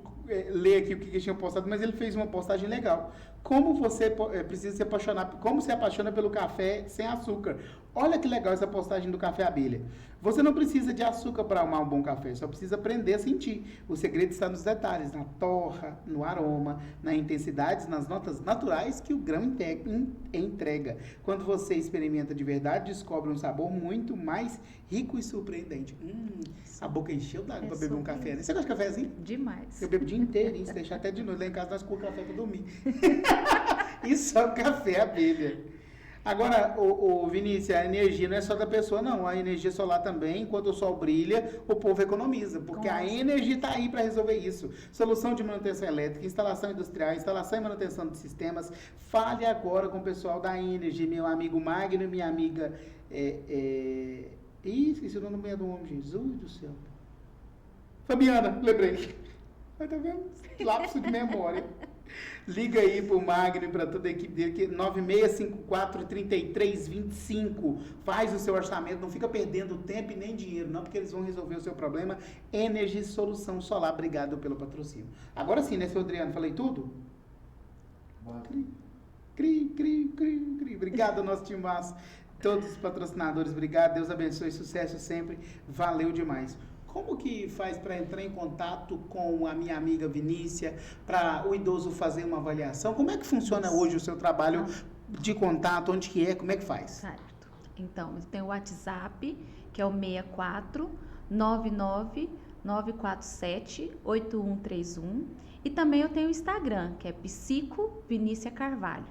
ler aqui o que ele tinha postado, mas ele fez uma postagem legal. Como você precisa se apaixonar, como se apaixona pelo café sem açúcar. Olha que legal essa postagem do café abelha. Você não precisa de açúcar para amar um bom café, só precisa aprender a sentir. O segredo está nos detalhes, na torra, no aroma, na intensidade, nas notas naturais que o grão entrega. Quando você experimenta de verdade, descobre um sabor muito mais rico e surpreendente. A boca encheu d'água para beber um café. Né? Você gosta de cafezinho? Demais. Eu bebo o dia inteiro, se deixar até de noite. Lá em casa nós comemos café para dormir. E só café abelha. Agora, o Vinícius, a energia não é só da pessoa, não. A energia solar também, enquanto o sol brilha, o povo economiza. Porque a energia está aí para resolver isso. Solução de manutenção elétrica, instalação industrial, instalação e manutenção de sistemas. Fale agora com o pessoal da Energy, meu amigo Magno e minha amiga... esqueci o nome do homem, Jesus do céu. Fabiana, lembrei. Mas tá vendo? Lapso de memória. Liga aí pro Magno e para toda a equipe dele, que 9654-3325. Faz o seu orçamento, não fica perdendo tempo e nem dinheiro, não, porque eles vão resolver o seu problema. Energy Solução Solar, obrigado pelo patrocínio. Agora sim, né, seu Adriano? Falei tudo? Cri. Obrigado, nosso timaço. Todos os patrocinadores, obrigado. Deus abençoe, sucesso sempre. Valeu demais. Como que faz para entrar em contato com a minha amiga Vinícia, para o idoso fazer uma avaliação? Como é que funciona hoje o seu trabalho de contato? Onde que é? Como é que faz? Certo. Então, tem o WhatsApp, que é o 64 99 947 8131. E também eu tenho o Instagram, que é Psico Vinícia Carvalho.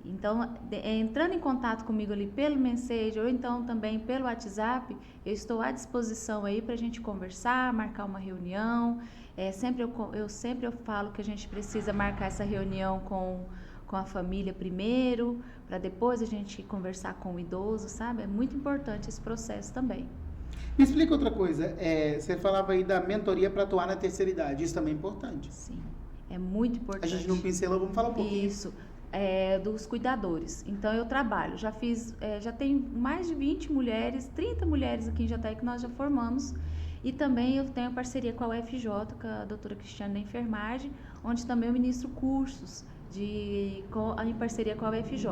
Então, entrando em contato comigo ali pelo Messenger ou então também pelo WhatsApp, eu estou à disposição aí para a gente conversar, marcar uma reunião. Eu sempre falo que a gente precisa marcar essa reunião com a família primeiro, para depois a gente conversar com o idoso, sabe? É muito importante esse processo também. Me explica outra coisa, você falava aí da mentoria para atuar na terceira idade, isso também é importante? Sim, é muito importante. A gente não pincelou, vamos falar um pouquinho. Isso. Dos cuidadores. Então eu trabalho, já tenho mais de 20 mulheres, 30 mulheres aqui em Jataí que nós já formamos, e também eu tenho parceria com a UFJ, com a doutora Cristiane da enfermagem, onde também eu ministro cursos em parceria com a UFJ.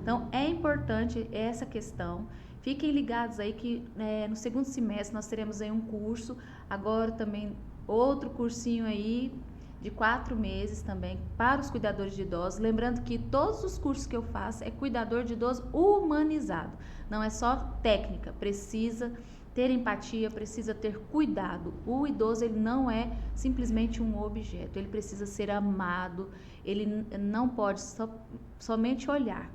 Então é importante essa questão. Fiquem ligados aí que no segundo semestre nós teremos aí um curso, agora também outro cursinho aí, de 4 meses também, para os cuidadores de idosos. Lembrando que todos os cursos que eu faço é cuidador de idoso humanizado. Não é só técnica, precisa ter empatia, precisa ter cuidado. O idoso, ele não é simplesmente um objeto, ele precisa ser amado, ele não pode somente olhar.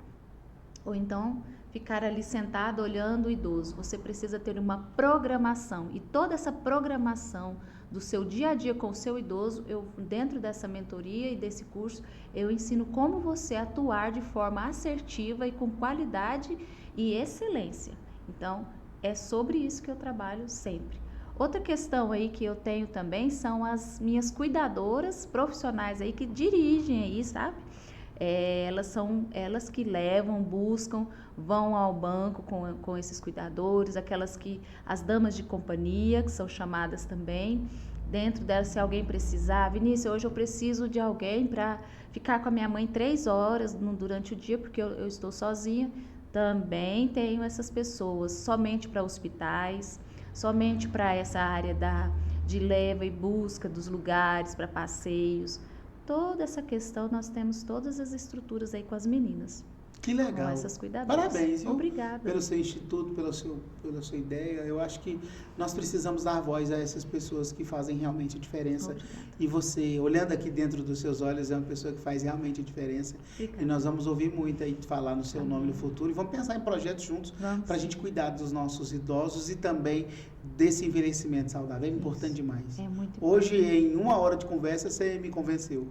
Ou então ficar ali sentado olhando o idoso. Você precisa ter uma programação, e toda essa programação do seu dia a dia com o seu idoso, dentro dessa mentoria e desse curso, eu ensino como você atuar de forma assertiva e com qualidade e excelência. Então, é sobre isso que eu trabalho sempre. Outra questão aí que eu tenho também são as minhas cuidadoras profissionais aí que dirigem aí, sabe? Elas que levam, buscam, vão ao banco com esses cuidadores, as damas de companhia, que são chamadas também. Dentro delas, se alguém precisar, Vinícius, hoje eu preciso de alguém para ficar com a minha mãe 3 horas durante o dia, porque eu estou sozinha. Também tenho essas pessoas, somente para hospitais, somente para essa área de leva e busca dos lugares, para passeios. Toda essa questão, nós temos todas as estruturas aí com as meninas. Que legal. Com essas cuidadoras. Parabéns, viu? Obrigada. Pelo seu instituto, pela sua ideia. Eu acho que nós precisamos dar voz a essas pessoas que fazem realmente a diferença. Obrigada. E você, olhando aqui dentro dos seus olhos, é uma pessoa que faz realmente a diferença. Obrigada. E nós vamos ouvir muito aí falar no seu nome no futuro. E vamos pensar em projetos juntos para a gente cuidar dos nossos idosos e também desse envelhecimento saudável. É importante demais. É muito importante. Hoje, em 1 hora de conversa, você me convenceu.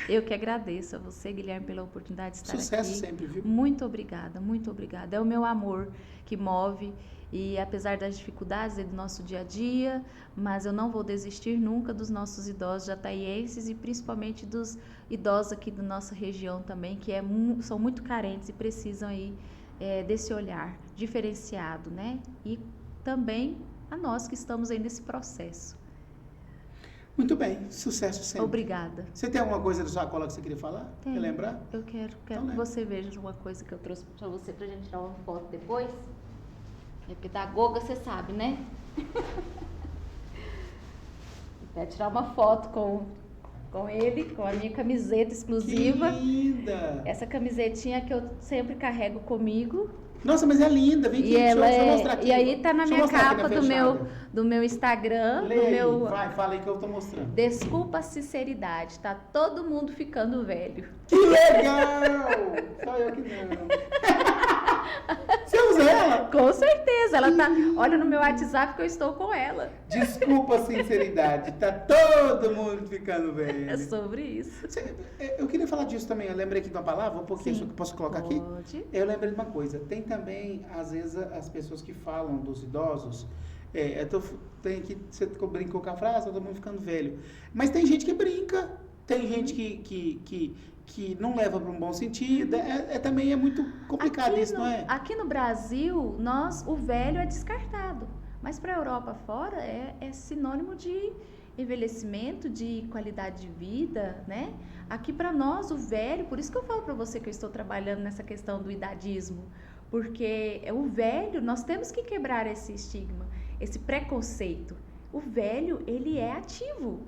Eu que agradeço a você, Guilherme, pela oportunidade de estar aqui. Sucesso sempre, viu? Muito obrigada, muito obrigada. É o meu amor que move e apesar das dificuldades do nosso dia a dia, mas eu não vou desistir nunca dos nossos idosos jataienses e principalmente dos idosos aqui da nossa região também, que são muito carentes e precisam aí desse olhar diferenciado, né? E também a nós que estamos aí nesse processo. Muito bem, sucesso sempre. Obrigada. Você tem alguma coisa da sua cola que você queria falar? Tem. Quer lembrar? Eu quero Então, que você veja uma coisa que eu trouxe pra você, pra gente tirar uma foto depois. É pedagoga, você sabe, né? Quero tirar uma foto com ele, com a minha camiseta exclusiva. Que linda! Essa camisetinha que eu sempre carrego comigo. Nossa, mas é linda, vem aqui, deixa eu mostrar aqui. E aí tá na minha capa do meu Instagram, Vai, fala aí que eu tô mostrando. Desculpa a sinceridade, tá todo mundo ficando velho. Que legal! Só eu que não. Você usa ela? Com certeza, ela tá. Olha no meu WhatsApp que eu estou com ela. Desculpa a sinceridade, tá todo mundo ficando velho. É sobre isso. Eu queria falar disso também. Eu lembrei aqui de uma palavra, um pouquinho, Sim. posso colocar Pode. aqui? Eu lembrei de uma coisa. Tem também, às vezes, as pessoas que falam dos idosos. Tem que você brincou com a frase, todo mundo ficando velho. Mas tem gente que brinca, tem gente que não leva para um bom sentido. Também é muito complicado isso, não é? Aqui no Brasil, o velho é descartado. Mas para a Europa fora é sinônimo de envelhecimento, de qualidade de vida, né? Aqui para nós, o velho, por isso que eu falo para você que eu estou trabalhando nessa questão do idadismo, porque o velho, nós temos que quebrar esse estigma, esse preconceito. O velho, ele é ativo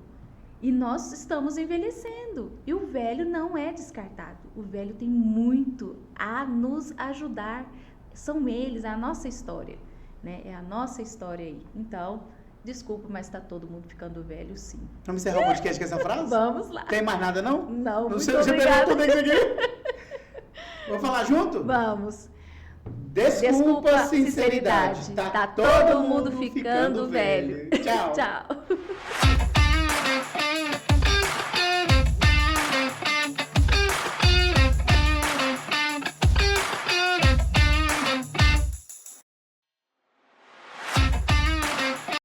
e nós estamos envelhecendo e o velho não é descartado. O velho tem muito a nos ajudar, são eles, é a nossa história, né? É a nossa história aí. Então, desculpa, mas está todo mundo ficando velho, sim. Vamos encerrar o podcast com essa frase? Vamos lá. Tem mais nada, não? Não, muito Você obrigada. pegou tudo aqui. Vamos falar junto? Vamos. Desculpa, sinceridade. Tá todo mundo ficando velho. Tchau. Tchau.